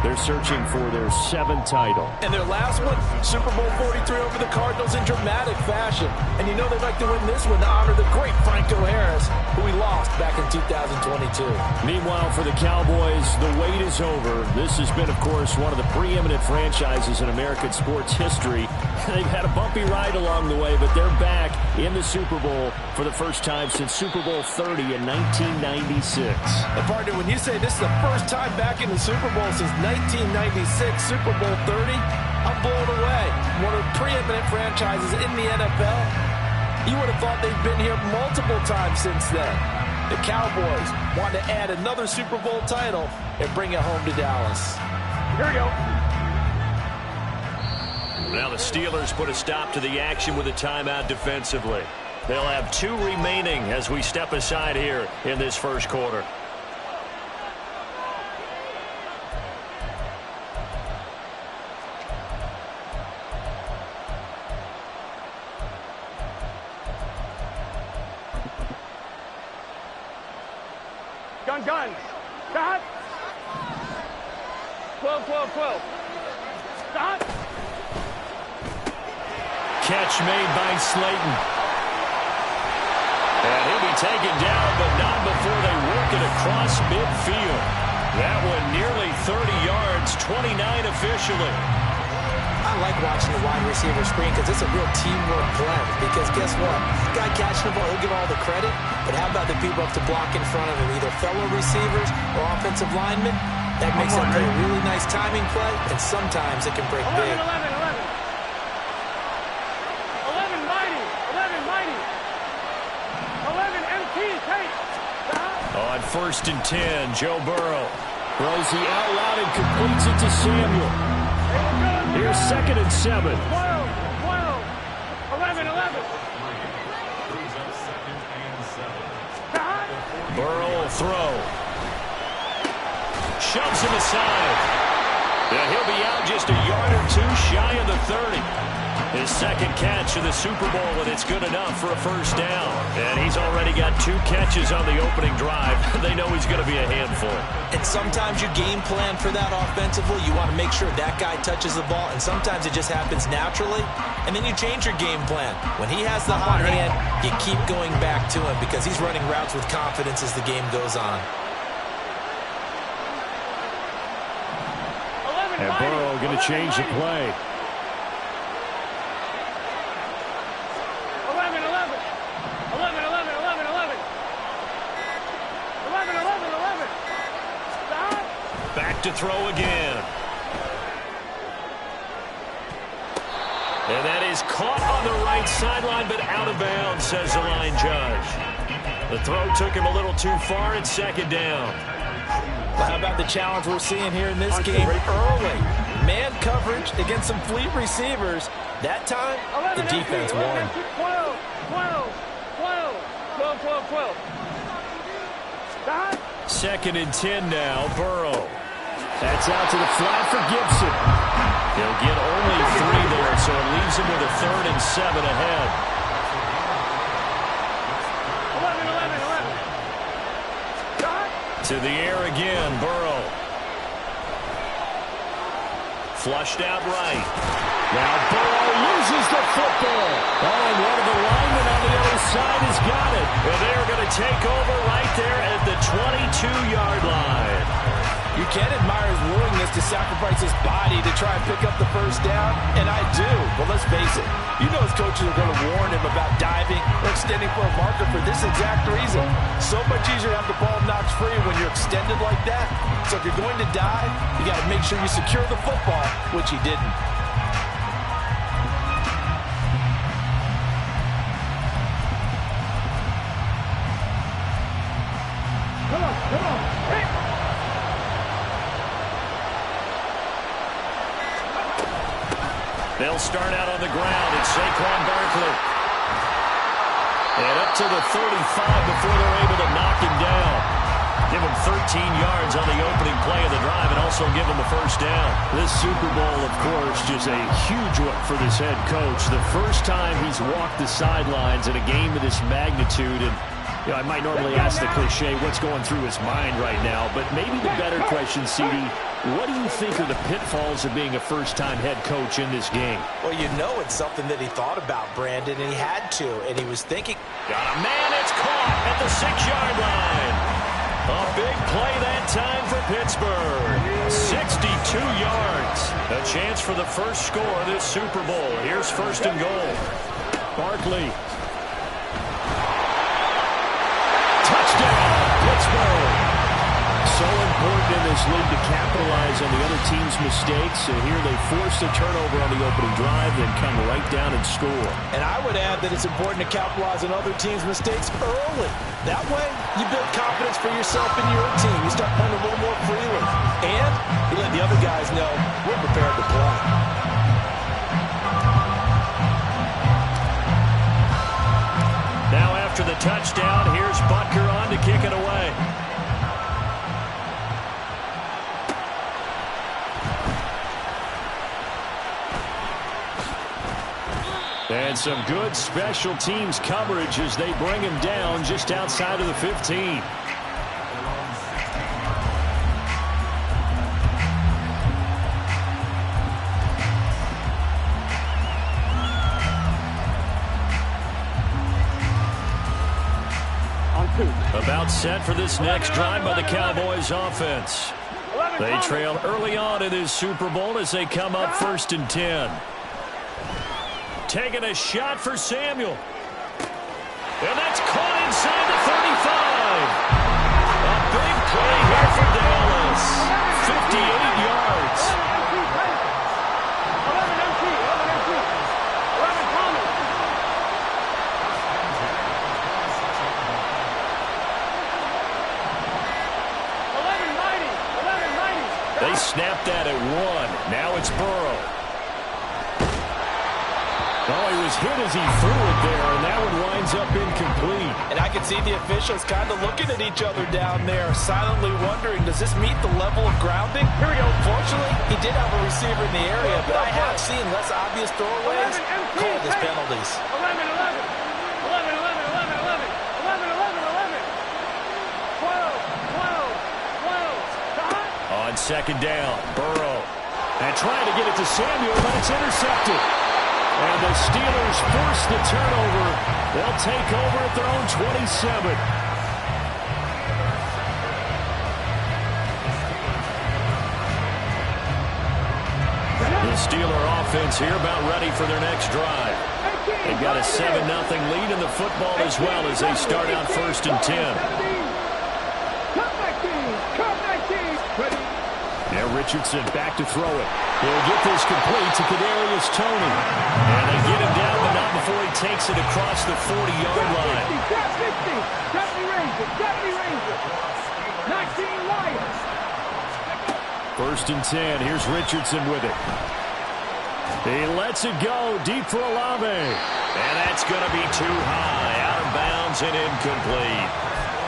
They're searching for their 7th title. And their last one, Super Bowl 43 over the Cardinals in dramatic fashion. And you know they'd like to win this one to honor the great Franco Harris, who we lost back in 2022. Meanwhile, for the Cowboys, the wait is over. This has been, of course, one of the preeminent franchises in American sports history. They've had a bumpy ride along the way, but they're back in the Super Bowl for the first time since Super Bowl 30 in 1996. And partner, when you say this is the first time back in the Super Bowl since 1996, Super Bowl 30, I'm blown away. One of the preeminent franchises in the NFL. You would have thought they've been here multiple times since then. The Cowboys want to add another Super Bowl title and bring it home to Dallas. Here we go. Now the Steelers put a stop to the action with a timeout defensively. They'll have 2 remaining as we step aside here in this first quarter. Gun. Stop. 12. Stop. Catch made by Slayton. And he'll be taken down, but not before they work it across midfield. That one nearly 30 yards, 29 officially. I like watching the wide receiver screen because it's a real teamwork blend. Because guess what? The guy catching the ball, he'll get all the credit. But how about the people up to block in front of him, either fellow receivers or offensive linemen? That makes that play a really nice timing play, and sometimes it can break 11, big. 11 mighty. 11 MT, take. On 1st and 10, Joe Burrow throws the out route and completes it to Samuel. Here's 2nd and 7. 12. 11. Burrow will throw. Shoves him aside. Yeah, he'll be out just a yard or 2 shy of the 30. His 2nd catch of the Super Bowl, and it's good enough for a first down. And he's already got 2 catches on the opening drive. They know he's going to be a handful. And sometimes you game plan for that offensively. You want to make sure that guy touches the ball, and sometimes it just happens naturally. And then you change your game plan. When he has the hot hand, you keep going back to him because he's running routes with confidence as the game goes on. And Burrow going to change the play. 11. Stop. Back to throw again. And that is caught on the right sideline, but out of bounds, says the line judge. The throw took him a little too far, and 2nd down. Well, how about the challenge we're seeing here in this game early? Man coverage against some fleet receivers. That time, the defense won. 12. Stop. 2nd and 10 now, Burrow. That's out to the flat for Gibson. He'll get only 3 there, so it leaves him with a 3rd and 7 ahead. 11. Stop. To the air again, Burrow. Flushed out right. Now Burrow loses the football. Oh, and one of the linemen on the other side has got it. And they're going to take over right there at the 22-yard line. You can admire his willingness to sacrifice his body to try and pick up the first down, and I do. But let's face it, you know his coaches are going to warn him about diving or extending for a marker for this exact reason. So much easier to have the ball knocked free when you're extended like that. So if you're going to dive, you got to make sure you secure the football, which he didn't. Come on. Hey. They'll start out on the ground. It's Saquon Barkley. And up to the 35 before they're able to knock him down. Give him 13 yards on the opening play of the drive and also give him the first down. This Super Bowl, of course, just a huge one for this head coach. The first time he's walked the sidelines in a game of this magnitude. And you know, I might normally ask the cliche, what's going through his mind right now? But maybe the better question, CD, What do you think are the pitfalls of being a first-time head coach in this game? Well, you know it's something that he thought about, Brandon, and he had to, and he was thinking. Got a man, it's caught at the 6-yard line. A big play that time for Pittsburgh. 62 yards. A chance for the first score of this Super Bowl. Here's first and goal. Barkley. Touchdown, Pittsburgh. So important in this league to capitalize on the other team's mistakes. And here they force a turnover on the opening drive, then come right down and score. And I would add that it's important to capitalize on other teams' mistakes early. That way, you build confidence for yourself and your team. You start playing a little more freely. And you let the other guys know we're prepared to play. Now after the touchdown, here's Butker on to kick it away. And some good special teams coverage as they bring him down just outside of the 15. About set for this next drive by the Cowboys offense. They trail early on in this Super Bowl as they come up 1st and 10. Taking a shot for Samuel. And that's caught inside the 35. A big play here for Dallas. 58 yards. 11 MT. 11 Thomas. 11 90. They snapped that at 1. Now it's Burrow. Oh, he was hit as he threw it there, and that one winds up incomplete. And I can see the officials kind of looking at each other down there, silently wondering, does this meet the level of grounding? Here we go. Fortunately, he did have a receiver in the area, but I have seen less obvious throwaways call this penalties. 11 11. 11 11 11 11. 11 11 11. 12 12 12. On second down, Burrow. And trying to get it to Samuel, but it's intercepted. And the Steelers force the turnover. They'll take over at their own 27. The Steeler offense here about ready for their next drive. They've got a 7-0 lead in the football as well as they start out 1st and 10. Now Richardson back to throw it. He'll get this complete to Kadarius Toney. And they get him down, but not before he takes it across the 40-yard line. 1st and 10. Here's Richardson with it. He lets it go deep for Olave. And that's going to be too high. Out of bounds and incomplete.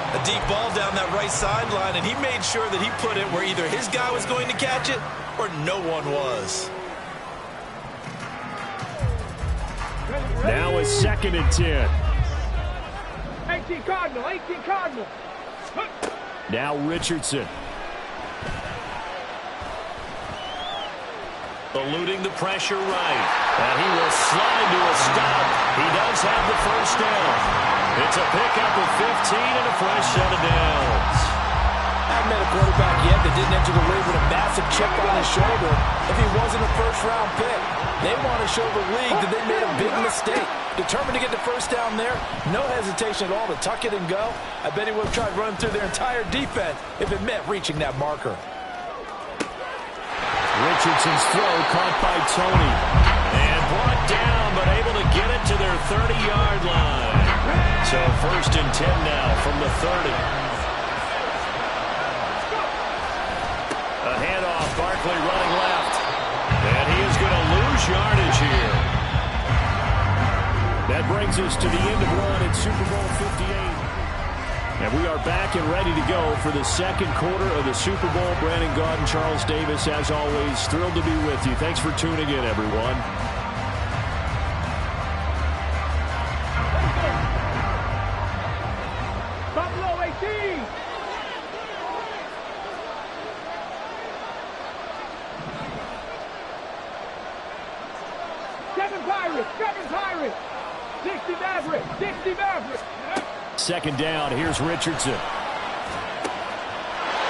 A deep ball down that right sideline, and he made sure that he put it where either his guy was going to catch it or no one was. Now a 2nd and 10. 18 Cardinal, 18 Cardinal. Now Richardson. Eluding the pressure right. And he will slide to a stop. He does have the first down. It's a pickup of 15 and a fresh set of downs. I haven't met a quarterback yet that didn't enter the league with a massive chip on his shoulder if he wasn't a first-round pick. They want to show the league that they made a big mistake. Determined to get the first down there, no hesitation at all to tuck it and go. I bet he would have tried running through their entire defense if it meant reaching that marker. Richardson's throw caught by Toney. And brought down, but able to get it to their 30-yard line. So 1st and 10 now from the 30. A handoff, Barkley running left. And he is going to lose yardage here. That brings us to the end of one in Super Bowl 58. And we are back and ready to go for the second quarter of the Super Bowl. Brandon Gaudin, Charles Davis, as always, thrilled to be with you. Thanks for tuning in, everyone. Pirates. 60 Maverick. 60 Maverick. Second down. Here's Richardson.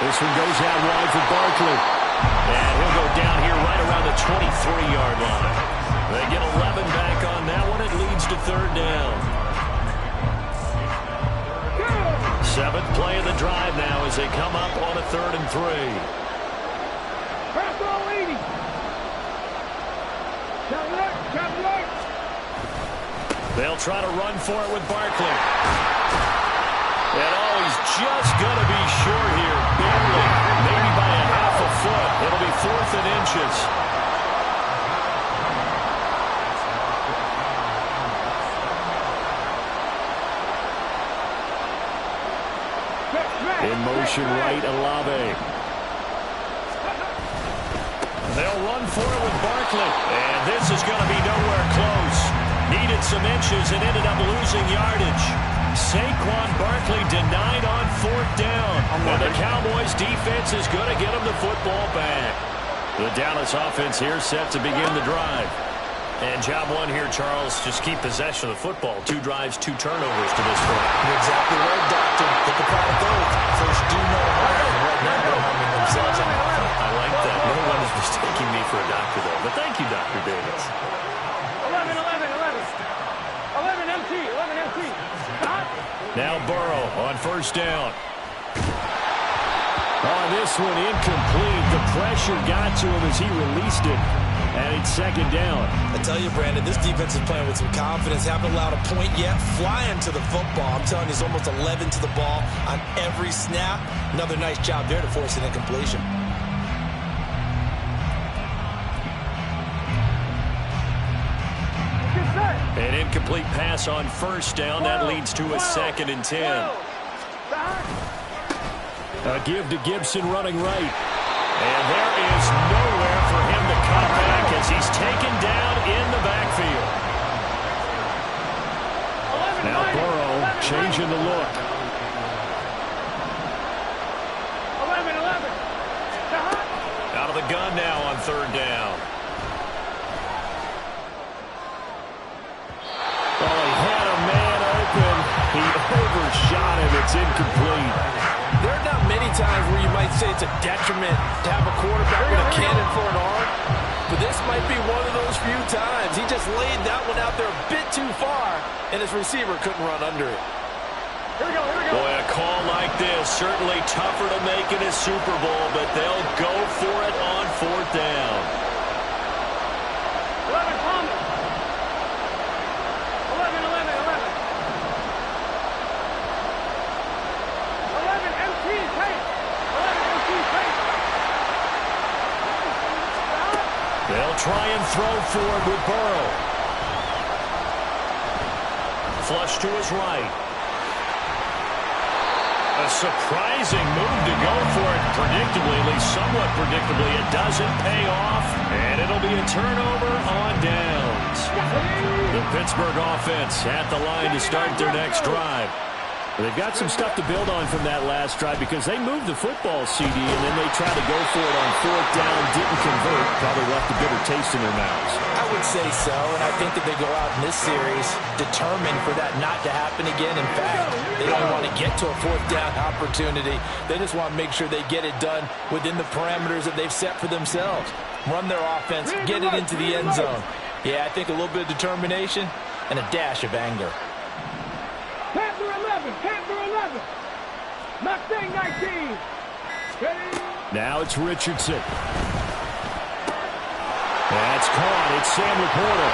This one goes out wide for Barkley. And he'll go down here right around the 23-yard line. They get 11 back on that one. It leads to third down. Seventh play of the drive now as they come up on a 3rd and 3. Pass all 80. Chop right. They'll try to run for it with Barkley. And he's just going to be short here, barely, maybe by a half a foot. It'll be 4th and inches. In motion right, Olave. They'll run for it with Barkley. And this is going to be nowhere close. Needed some inches and ended up losing yardage. Saquon Barkley denied on 4th down. And the Cowboys defense is going to get him the football back. The Dallas offense here set to begin the drive. And job one here, Charles, just keep possession of the football. 2 drives, 2 turnovers to this point. You're exactly right, Doctor. Get the product goal. First, do no harm. Right now, they're harming themselves on the offense. I like that. No one is mistaking me for a doctor, though. But thank you, Dr. Davis. 11 MT. Stop. Now Burrow on first down. Oh, this one incomplete. The pressure got to him as he released it. And it's second down. I tell you, Brandon, this defense is playing with some confidence. Haven't allowed a point yet. Flying to the football. I'm telling you, he's almost 11 to the ball on every snap. Another nice job there to force an incompletion. An incomplete pass on first down. That leads to a 2nd and 10. A give to Gibson running right. And there is nowhere for him to cut back as he's taken down in the backfield. Now Burrow changing the look. 11. Out of the gun now on 3rd down. Oh, he had a man open. He overshot him. It's incomplete. There are not many times where you might say it's a detriment to have a quarterback with a cannon for an arm, but this might be one of those few times. He just laid that one out there a bit too far, and his receiver couldn't run under it. Here we go. Boy, a call like this, certainly tougher to make in a Super Bowl, but they'll go for it on 4th down. 11 Thomas. 11 MT tape. They'll try and throw for it with Burrow. Flush to his right. A surprising move to go for it predictably, at least somewhat predictably. It doesn't pay off, and it'll be a turnover on downs. The Pittsburgh offense at the line to start their next drive. They've got some stuff to build on from that last drive because they moved the football, CD, and then they tried to go for it on 4th down, didn't convert, probably left a bitter taste in their mouths. I would say so, and I think that they go out in this series determined for that not to happen again. In fact, they don't want to get to a 4th down opportunity. They just want to make sure they get it done within the parameters that they've set for themselves. Run their offense, get it into the end zone. Yeah, I think a little bit of determination and a dash of anger. Panther 11. Mustang 19. Now it's Richardson. That's caught. It's Sam Laporta.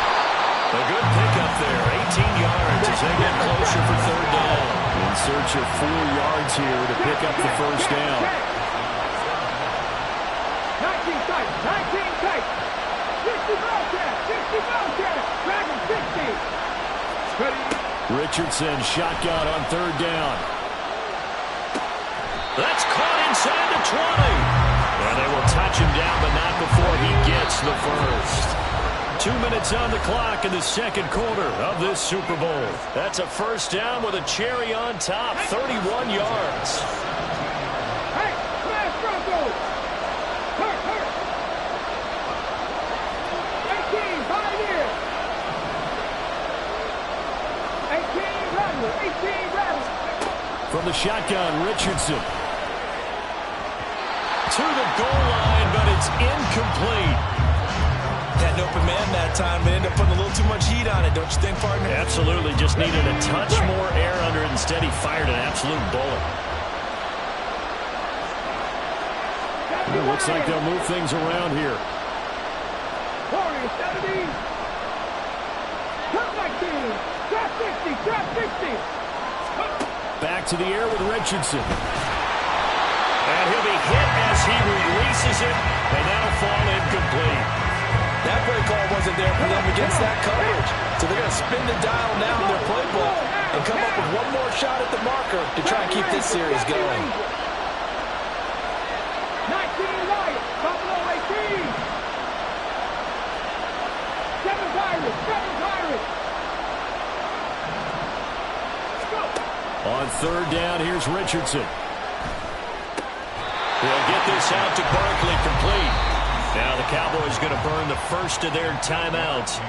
A good pickup there. 18 yards as they get closer for 3rd down. In search of 4 yards here to pick up the first down. 19 tight. 60 Bellcat. Dragon 60. Richardson shotgun on 3rd down. That's caught inside the 20. And they will touch him down, but not before he gets the first. 2 minutes on the clock in the 2nd quarter of this Super Bowl. That's a first down with a cherry on top, 31 yards. Hey, smash Broncos. Hurt. 18, 5 years. the shotgun. Richardson. To the goal line, but it's incomplete. Had an open man that time, but ended up putting a little too much heat on it, don't you think, partner? Absolutely. Just needed a touch more air under it. Instead, he fired an absolute bullet. It looks like they'll move things around here. 40, 70. Top 19. Top 60. Top 60. Back to the air with Richardson. And he'll be hit as he releases it, and that'll fall incomplete. That play call wasn't there for them against that coverage. So they're going to spin the dial now in their playbook and come up with one more shot at the marker to try and keep this series going. 19 Lions, Buffalo 18. 7 Pirates, 7 Pirates. On third down, here's Richardson. He'll get this out to Barkley, complete. Now the Cowboys going to burn the first of their timeouts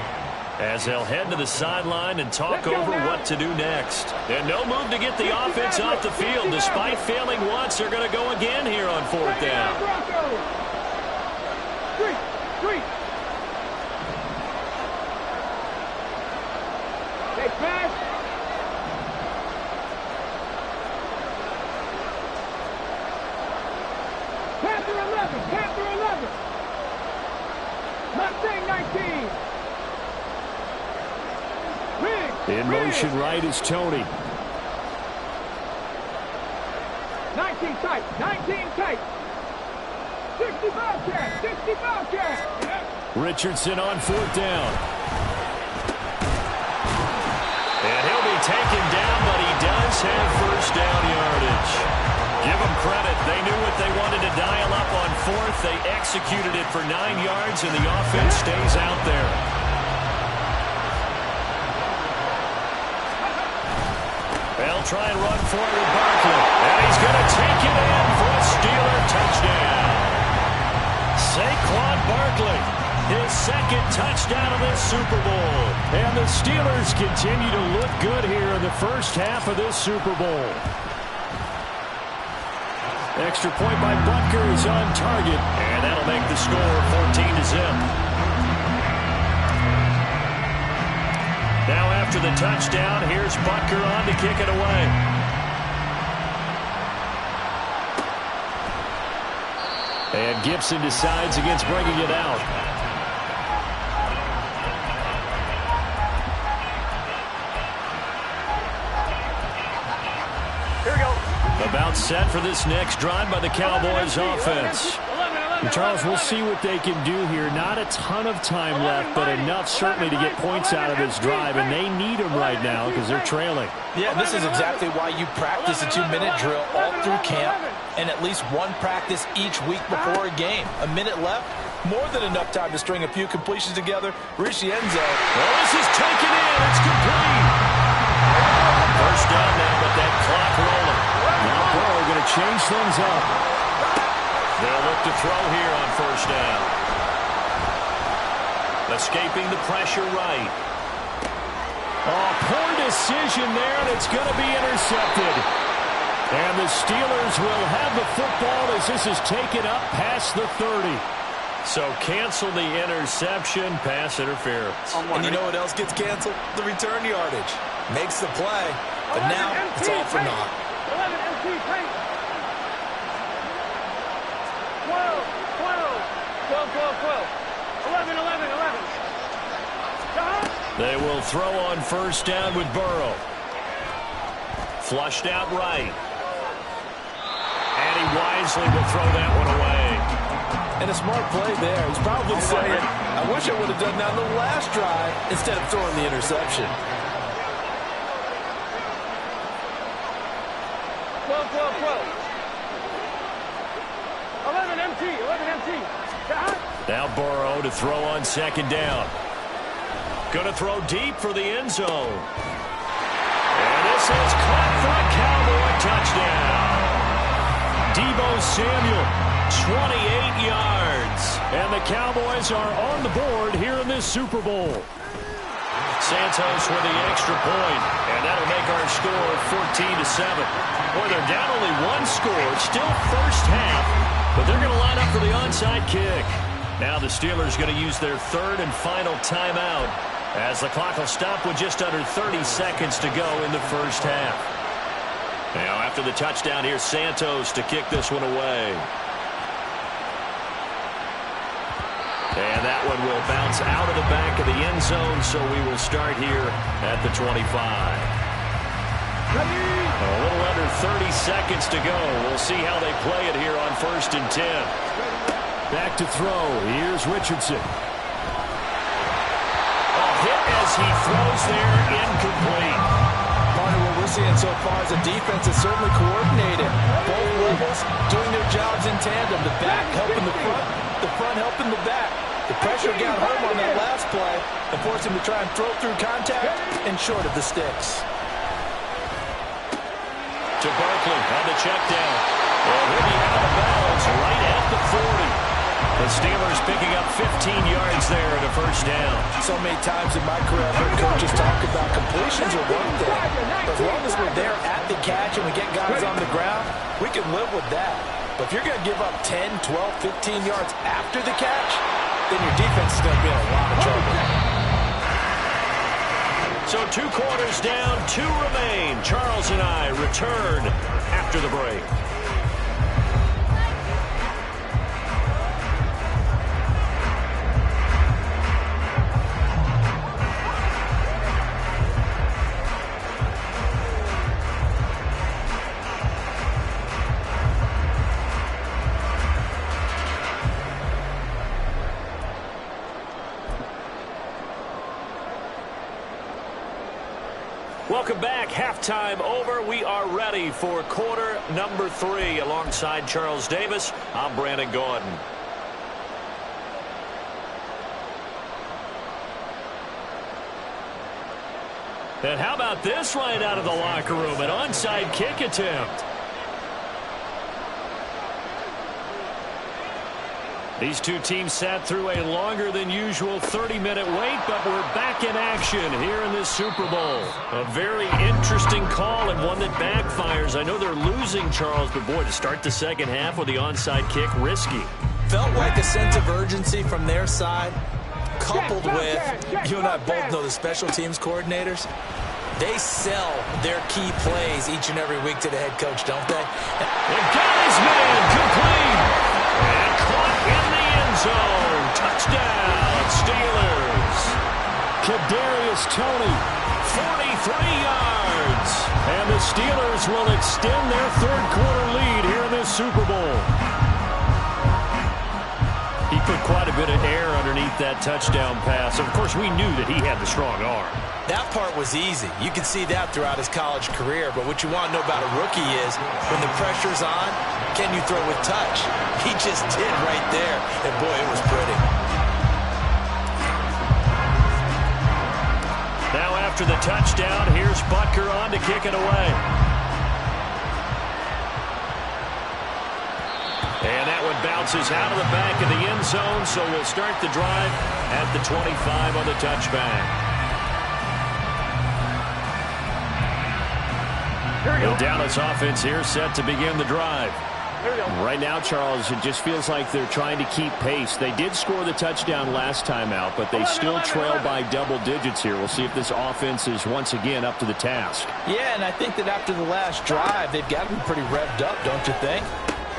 as they'll head to the sideline and talk over what to do next. And no move to get the offense off the field. Despite failing once, they're going to go again here on fourth down. Three. They pass. Panther 11. Mustang 19. In motion right is Tony. 19 tight. 60 Bobcat. Richardson on fourth down. And he'll be taken down, but he does have first down yardage. Give them credit. They knew what they wanted to dial up on fourth. They executed it for 9 yards, and the offense stays out there. They'll try and run for it with Barkley. And he's going to take it in for a Steeler touchdown. Saquon Barkley, his second touchdown of this Super Bowl. And the Steelers continue to look good here in the first half of this Super Bowl. Extra point by Butker is on target, and that'll make the score 14-0. Now after the touchdown, here's Butker on to kick it away. And Gibson decides against bringing it out. About set for this next drive by the Cowboys offense. And Charles, we'll see what they can do here. Not a ton of time left, but enough certainly to get points out of this drive, and they need them right now because they're trailing. Yeah, this is exactly why you practice a 2-minute drill all through camp and at least one practice each week before a game. A minute left, more than enough time to string a few completions together. Reach the end zone. Well, this is taken in. It's complete. First down now, but that clock rolling. Now Burrow going to change things up. They'll look to throw here on first down. Escaping the pressure right. Oh, poor decision there, and it's going to be intercepted. And the Steelers will have the football as this is taken up past the 30. So cancel the interception, pass interference. And you know what else gets canceled? The return yardage. Makes the play, but now it's all for naught. 11 MT paint. 12. 11. They will throw on first down with Burrow. Flushed out right. And he wisely will throw that one away. And a smart play there. He's probably saying, I wish I would have done that on the last drive instead of throwing the interception. 11 MT. Now Burrow to throw on second down. Going to throw deep for the end zone. And this is caught for a Cowboy touchdown. Deebo Samuel, 28 yards. And the Cowboys are on the board here in this Super Bowl. Santos with the extra point, and that'll make our score 14-7. Boy, they're down only one score, still first half, but they're going to line up for the onside kick. Now the Steelers going to use their third and final timeout as the clock will stop with just under 30 seconds to go in the first half. Now after the touchdown, here's Santos to kick this one away. And that one will bounce out of the back of the end zone, so we will start here at the 25. A little under 30 seconds to go. We'll see how they play it here on 1st and 10. Back to throw. Here's Richardson. A hit as he throws there, incomplete. Partner, what we're seeing so far is a defense that's certainly coordinated. Both levels doing their jobs in tandem. The back helping the front helping the back. The pressure got home on that last play and forced him to try and throw through contact and short of the sticks. To Barkley on the check down. And he'll be out of bounds right at the 40. The Steelers picking up 15 yards there at a first down. So many times in my career I've heard coaches talk about completions are one thing. But as long as we're there at the catch and we get guys on the ground, we can live with that. But if you're going to give up 10, 12, 15 yards after the catch, then your defense is going to be in a lot of trouble. So 2 quarters down, 2 remain. Charles and I return after the break. Welcome back. Halftime over. We are ready for quarter number 3. Alongside Charles Davis, I'm Brandon Gordon. And how about this right out of the locker room? An onside kick attempt. These two teams sat through a longer than usual 30-minute wait, but we're back in action here in this Super Bowl. A very interesting call and one that backfires. I know they're losing, Charles, but boy, to start the second half with the onside kick, risky. Felt like a sense of urgency from their side, coupled with, you and I both know the special teams coordinators. They sell their key plays each and every week to the head coach, don't they? And got his man complete. And caught in the end zone. Touchdown, Steelers. Kadarius Toney. 43 yards. And the Steelers will extend their third quarter lead here in this Super Bowl. He put quite a bit of air underneath that touchdown pass. Of course, we knew that he had the strong arm. That part was easy. You can see that throughout his college career. But what you want to know about a rookie is when the pressure's on, can you throw with touch? He just did right there. And, boy, it was pretty. Now after the touchdown, here's Butker on to kick it away. And that one bounces out of the back of the end zone, so we'll start the drive at the 25 on the touchback. The Dallas offense here set to begin the drive. Right now, Charles, it just feels like they're trying to keep pace. They did score the touchdown last time out, but they still trail by double digits here. We'll see if this offense is once again up to the task. Yeah, and I think that after the last drive, they've got to be pretty revved up, don't you think?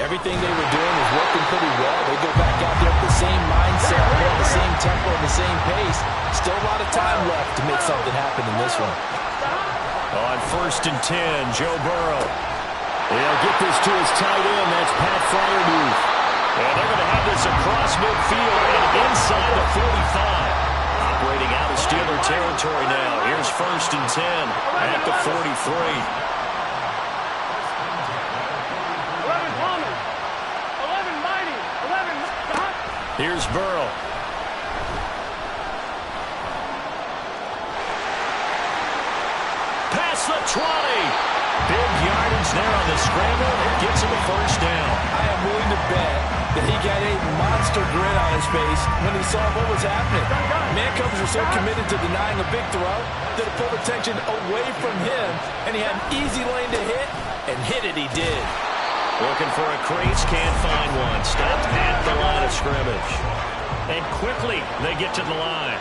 Everything they were doing was working pretty well. They go back out there with the same mindset, the same tempo, and the same pace. Still a lot of time left to make something happen in this one. On 1st and 10, Joe Burrow. He'll get this to his tight end. That's Pat Freiermuth. And they're going to have this across midfield and inside the 45. Operating out of Steeler territory now. Here's 1st and 10 at the 43. 11 Palmer. 11 Mighty. 11 Here's Burrow. Past the 20. Big yardage there on the scramble. It gets him the first down. I am willing to bet that he got a monster grin on his face when he saw what was happening. Man coverage are so committed to denying a big throw that it pulled attention away from him, and he had an easy lane to hit, and hit it he did. Looking for a crease, can't find one. Stopped at the line of scrimmage. And quickly they get to the line.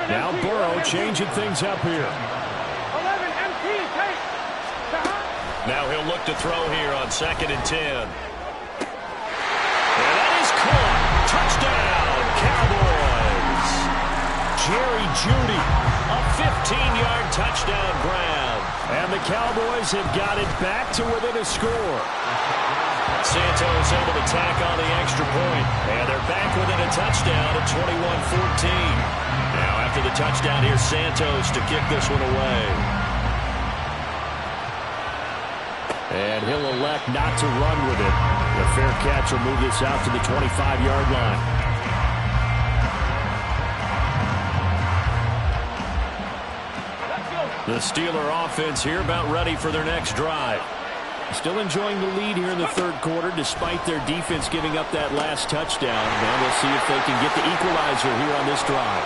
Now Burrow changing things up here. 11 MT, take. Now he'll look to throw here on 2nd and 10. And that is caught. Touchdown, Cowboys. Jerry Jeudy, A 15-yard touchdown grab. and the Cowboys have got it back to within a score. Santos able to tack on the extra point. And they're back within a touchdown at 21-14. Now after the touchdown, here's Santos to kick this one away. And he'll elect not to run with it. The fair catch will move this out to the 25-yard line. The Steeler offense here about ready for their next drive. Still enjoying the lead here in the third quarter despite their defense giving up that last touchdown. Now we'll see if they can get the equalizer here on this drive.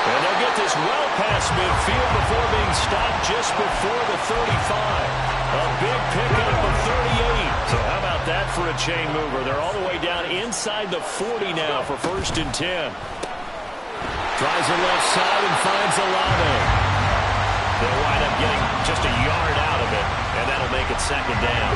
And they'll get this well past midfield before being stopped just before the 35. A big pickup of 38. So how about that for a chain mover? They're all the way down inside the 40 now for 1st and 10. Tries the left side and finds Olave. They'll wind up getting just a yard out of it, and that'll make it 2nd down.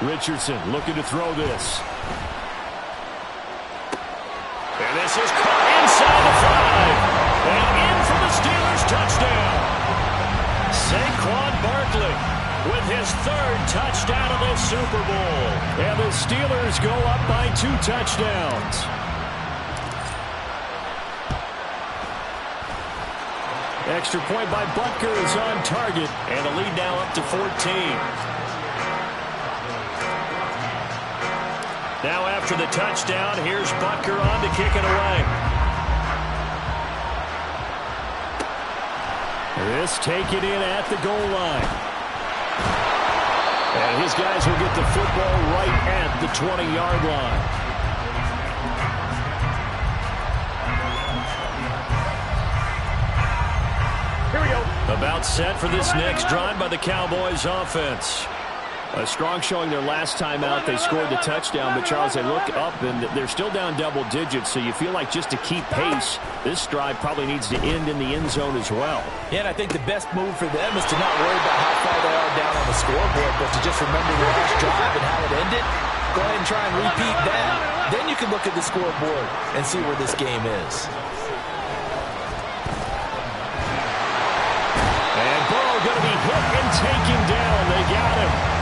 Richardson looking to throw this. And this is caught inside the 5. And in for the Steelers touchdown. Saquon Barkley with his 3rd touchdown of the Super Bowl. And the Steelers go up by 2 touchdowns. Extra point by Butker is on target. And the lead now up to 14. Now after the touchdown, here's Butker on to kick it away. This taken in at the goal line. And his guys will get the football right at the 20-yard line. Here we go. About set for this next drive by the Cowboys offense. A strong showing their last time out. They scored the touchdown, but Charles, they look up and they're still down double digits, so you feel like just to keep pace, this drive probably needs to end in the end zone as well. Yeah, and I think the best move for them is to not worry about how far they are down on the scoreboard, but to just remember the last drive and how it ended. Go ahead and try and repeat that. Then you can look at the scoreboard and see where this game is. And Burrow going to be hit and taken down. They got him.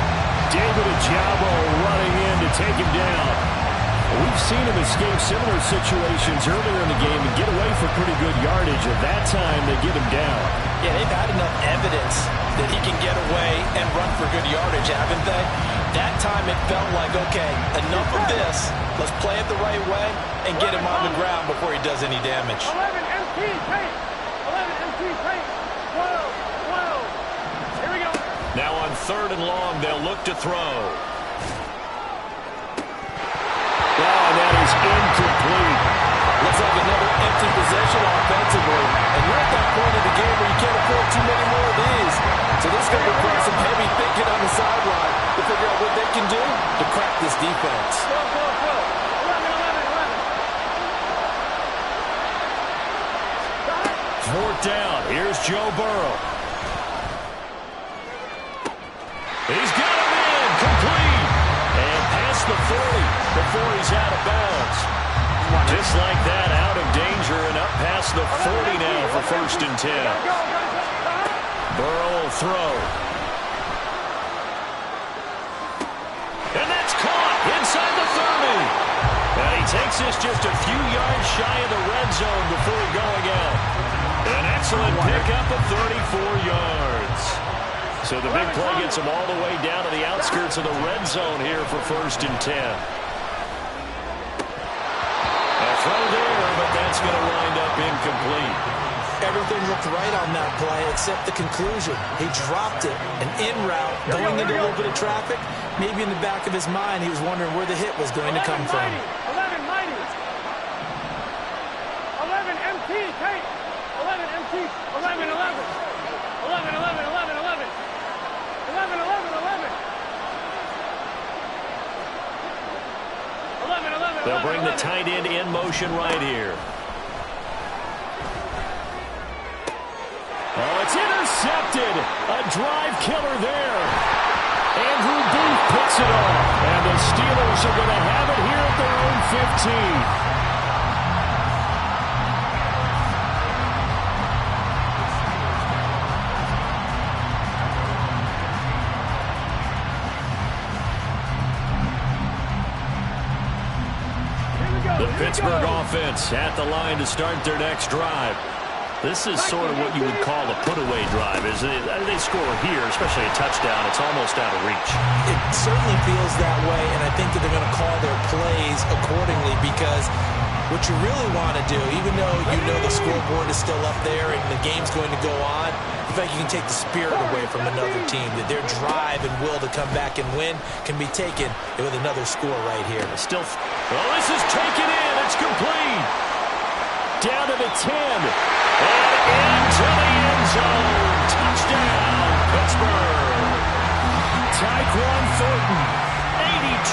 David Ojabo running in to take him down. We've seen him escape similar situations earlier in the game and get away for pretty good yardage. At that time, they get him down. Yeah, they've had enough evidence that he can get away and run for good yardage, haven't they? That time it felt like, okay, enough of this. Let's play it the right way and get him on the ground before he does any damage. 11 MT, take. 11 MT, take. 12. Here we go. Now on 3rd and long, they'll look to throw. Oh, that is incomplete. Looks like another empty possession offensively. And you're at that point of the game where you can't afford too many more of these. So this is going to require some heavy thinking on the sideline to figure out what they can do to crack this defense. 4th down. Here's Joe Burrow. He's got him in. Complete. And past the 40 before he's out of bounds. Just like that, out of danger and up past the 40 now for 1st and 10. Burrow will throw. And that's caught inside the 30. And he takes this just a few yards shy of the red zone before going out. An excellent pickup of 34 yards. So the big play gets them all the way down to the outskirts of the red zone here for 1st and 10. A throw there, but that's going to wind up incomplete. Everything looked right on that play except the conclusion. He dropped it, an in route, going into a little bit of traffic. Maybe in the back of his mind, he was wondering where the hit was going to come from. 11 mighty. 11 MT, Tate. 11 MT. 11, 11. 11, 11, 11, 11. 11, 11, 11. 11, 11, They'll bring the tight end in motion right here. Oh, it's intercepted. A drive killer there. Andrew Booth picks it off. And the Steelers are going to have it here at their own 15. The Pittsburgh offense at the line to start their next drive. This is sort of what you would call a put-away drive, isn't it? They score here, especially a touchdown. It's almost out of reach. It certainly feels that way, and I think that they're going to call their plays accordingly because what you really want to do, even though you know the scoreboard is still up there and the game's going to go on, in fact, you can take the spirit away from another team, that their drive and will to come back and win can be taken with another score right here. Still, well, this is taken in. It's complete. Down to the 10. And into the end zone. Touchdown, Pittsburgh. Tyquan Thornton,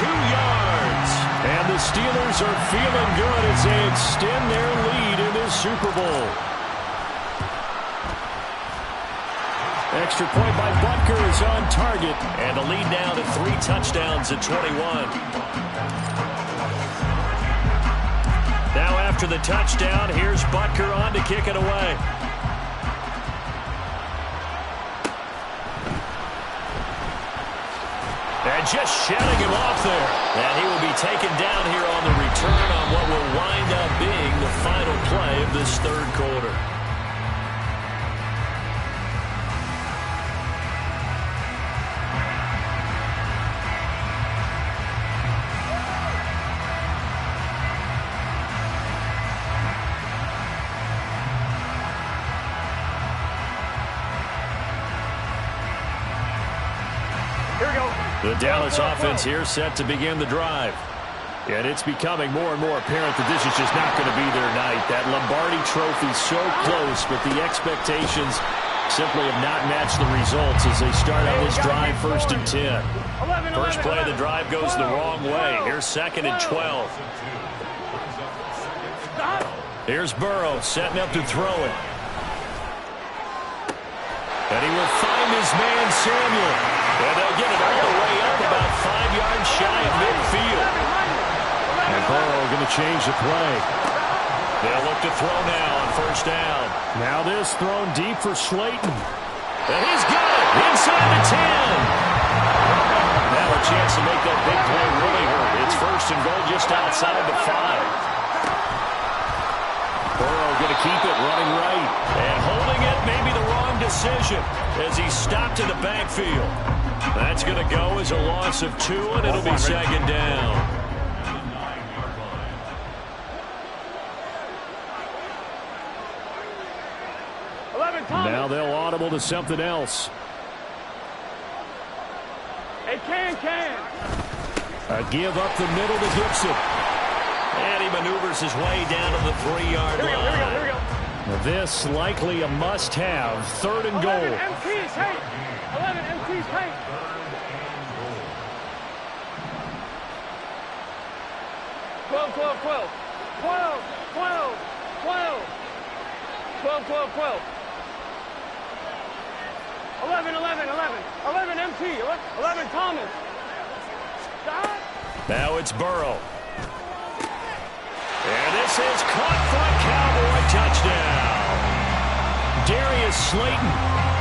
82 yards. And the Steelers are feeling good as they extend their lead in this Super Bowl. Extra point by Butker is on target. And the lead now to 3 touchdowns at 21. Now after the touchdown, here's Butker on to kick it away. And just shouting him off there. And he will be taken down here on the return on what will wind up being the final play of this 3rd quarter. The Dallas offense here set to begin the drive. And it's becoming more and more apparent that this is just not going to be their night. That Lombardi trophy so close, but the expectations simply have not matched the results as they start on this drive 1st and 10. First play of the drive goes the wrong way. Here's 2nd and 12. Here's Burrow setting up to throw it. And he will find his man Samuel. And they'll get it all the way up about 5 yards shy of midfield. And Burrow going to change the play. They'll look to throw now on 1st down. Now this thrown deep for Slayton. And he's got it inside the 10. Now a chance to make that big play really hurt. It's 1st and goal just outside the 5. Burrow going to keep it running right. And holding it may be the wrong decision as he's stopped in the backfield. That's going to go as a loss of 2, and it'll be 2nd down. Now they'll audible to something else. Hey, can. A give up the middle to Gibson. And he maneuvers his way down to the 3-yard line. Here we go. This likely a must-have. 3rd and goal. 11 MTs, hey. 11 MTs, hey. 12, 12, 12. 12, 12, 12. 12, 12, 12. 11, 11, 11. 11 MT. 11 Thomas. Stop. Now it's Burrow. And this is caught for a Cowboy touchdown. Darius Slayton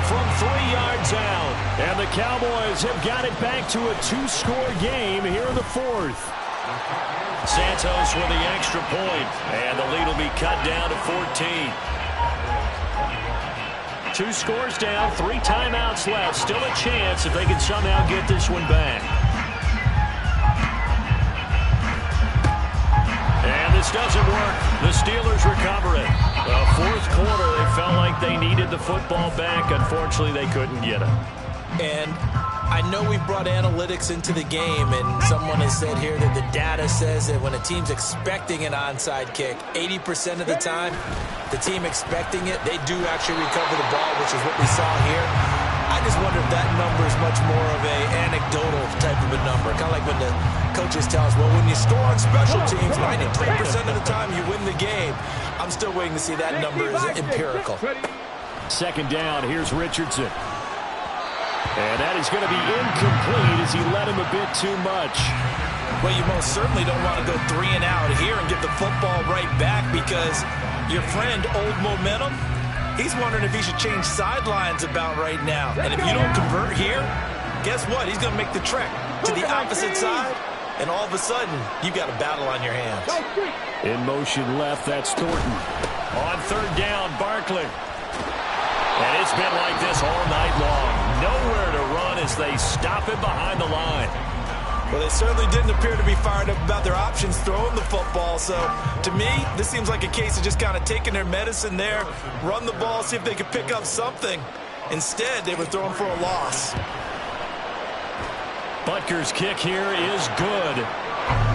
from 3 yards out. And the Cowboys have got it back to a 2-score game here in the 4th. Santos with the extra point. And the lead will be cut down to 14. 2 scores down, 3 timeouts left. Still a chance if they can somehow get this one back. And this doesn't work. The Steelers recover it. The fourth quarter, they felt like they needed the football back. Unfortunately, they couldn't get it. And I know we brought analytics into the game, and someone has said here that the data says that when a team's expecting an onside kick, 80% of the time, the team expecting it, they do actually recover the ball, which is what we saw here. I just wonder if that number is much more of a anecdotal type of a number. Kind of like when the coaches tell us, well, when you score on special teams, 93% of the time you win the game. I'm still waiting to see that number is empirical. Second down, here's Richardson. And that is going to be incomplete as he led him a bit too much. Well, you most certainly don't want to go 3 and out here and get the football right back, because your friend, Old Momentum, he's wondering if he should change sidelines about right now. And if you don't convert here, guess what? He's going to make the trek to the opposite side, and all of a sudden, you've got a battle on your hands. In motion left, that's Thornton. On third down, Barkley. And it's been like this all night long. Nowhere to run as they stop him behind the line. Well, they certainly didn't appear to be fired up about their options throwing the football. So, to me, this seems like a case of just kind of taking their medicine there, run the ball, see if they could pick up something. Instead, they were throwing for a loss. Butker's kick here is good.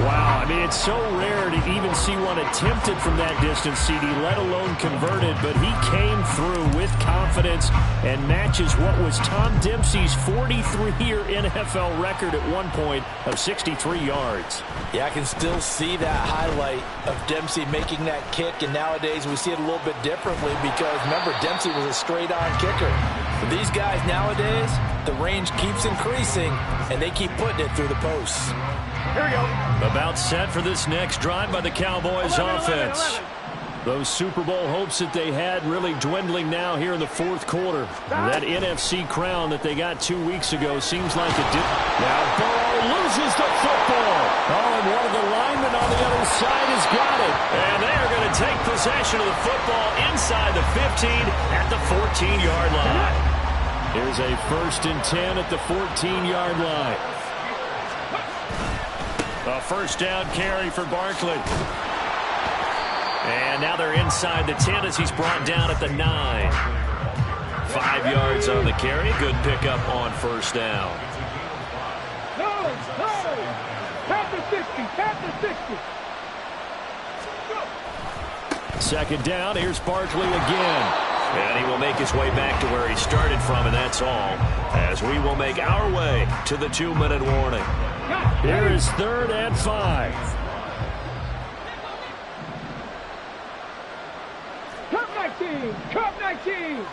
Wow, I mean, it's so rare to even see one attempted from that distance, CD, let alone converted, but he came through with confidence and matches what was Tom Dempsey's 43-year NFL record at one point of 63 yards. Yeah, I can still see that highlight of Dempsey making that kick, and nowadays we see it a little bit differently because, remember, Dempsey was a straight-on kicker. For these guys nowadays, the range keeps increasing, and they keep putting it through the posts. Here we go. About set for this next drive by the Cowboys offense. Those Super Bowl hopes that they had really dwindling now here in the fourth quarter. That NFC crown that they got 2 weeks ago seems like it did. Now Burrow loses the football. Oh, and one of the linemen on the other side has got it. And they are going to take possession of the football inside the 15 at the 14-yard line. Here's a 1st and 10 at the 14-yard line. A first down carry for Barkley. And now they're inside the 10 as he's brought down at the 9. 5 yards on the carry. Good pickup on first down. No. Tap the 60. Second down. Here's Barkley again. And he will make his way back to where he started from, and that's all, as we will make our way to the 2-minute warning. Here is 3rd and 5. Trap 19. Trap 19.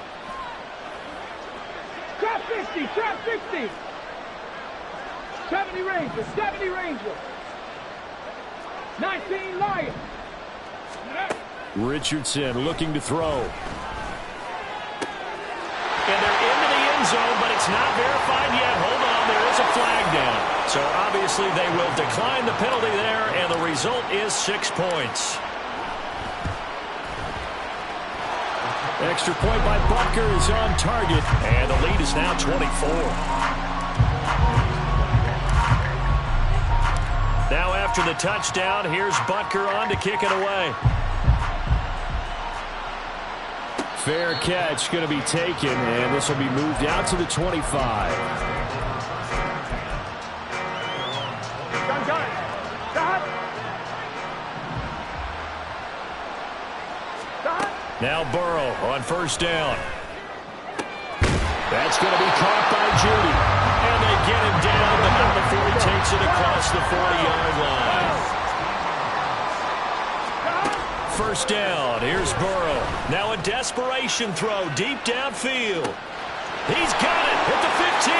Trap 50. Trap 50. 70 Ranger. 70 Ranger. 19 Lion. Richardson looking to throw. And they're into the end zone, but it's not verified yet. Hold on, there is a flag down. So obviously they will decline the penalty there, and the result is 6 points. Extra point by Butker is on target, and the lead is now 24. Now after the touchdown, here's Butker on to kick it away. Fair catch going to be taken, and this will be moved out to the 25. Now Burrow on first down. That's going to be caught by Judy. And they get him down, but not before he takes it across the 40-yard line. First down. Here's Burrow. Now a desperation throw deep downfield. He's got it at the 15.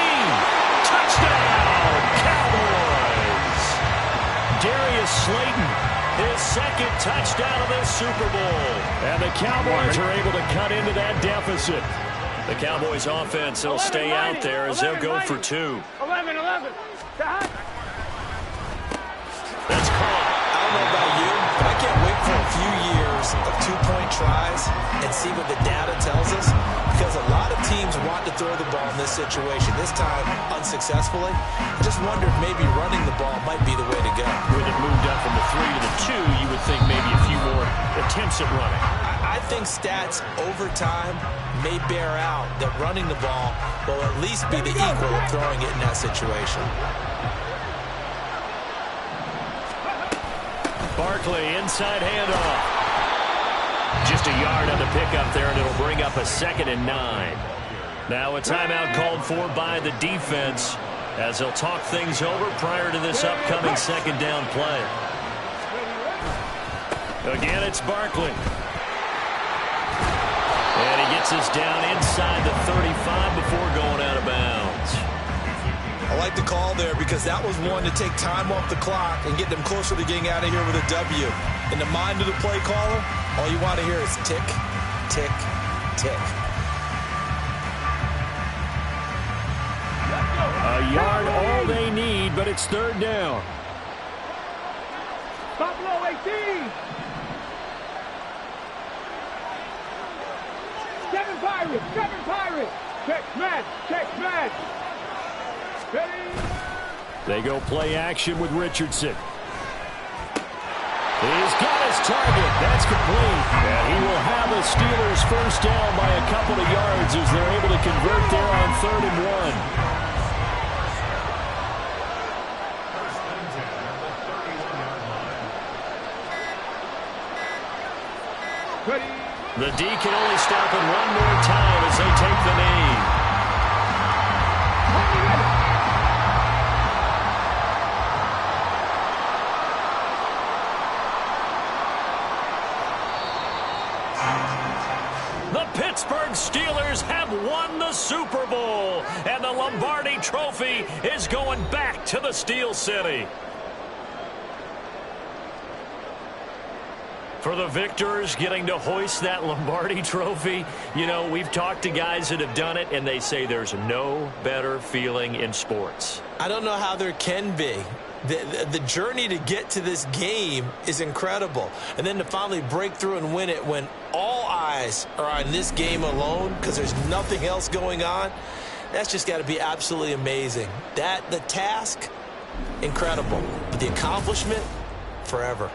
Touchdown, Cowboys. Darius Slayton, his second touchdown of this Super Bowl. And the Cowboys are able to cut into that deficit. The Cowboys offense will stay out there as they'll go for 2. 11. That's caught. I don't know about you, but I can't wait for a few years numbers of two-point tries and see what the data tells us? Because a lot of teams want to throw the ball in this situation, this time unsuccessfully. I just wonder if maybe running the ball might be the way to go. With it moved up from the 3 to the 2, you would think maybe a few more attempts at running. I think stats over time may bear out that running the ball will at least be the equal of throwing it in that situation. Barkley, inside handoff. Just a yard on the pickup there, and it'll bring up a 2nd and 9. Now a timeout called for by the defense as they'll talk things over prior to this upcoming 2nd down play. Again, it's Barkley. And he gets us down inside the 35 before going out of bounds. I like the call there because that was one to take time off the clock and get them closer to getting out of here with a W. In the mind of the play caller, all you want to hear is tick, tick, tick. A yard all they need, but it's 3rd down. Stop below 18. 7 Pirates, 7 Pirates. Check man, check man. They go play action with Richardson. He's got his target. That's complete. And he will have the Steelers first down by a couple of yards as they're able to convert there on 3rd and 1. The D can only stop it one more time as they take the knee. The Pittsburgh Steelers have won the Super Bowl, and the Lombardi Trophy is going back to the Steel City. For the victors getting to hoist that Lombardi Trophy, you know, we've talked to guys that have done it, and they say there's no better feeling in sports. I don't know how there can be. The journey to get to this game is incredible. And then to finally break through and win it when all eyes are on this game alone because there's nothing else going on, that's just got to be absolutely amazing. The task, incredible. But the accomplishment, forever.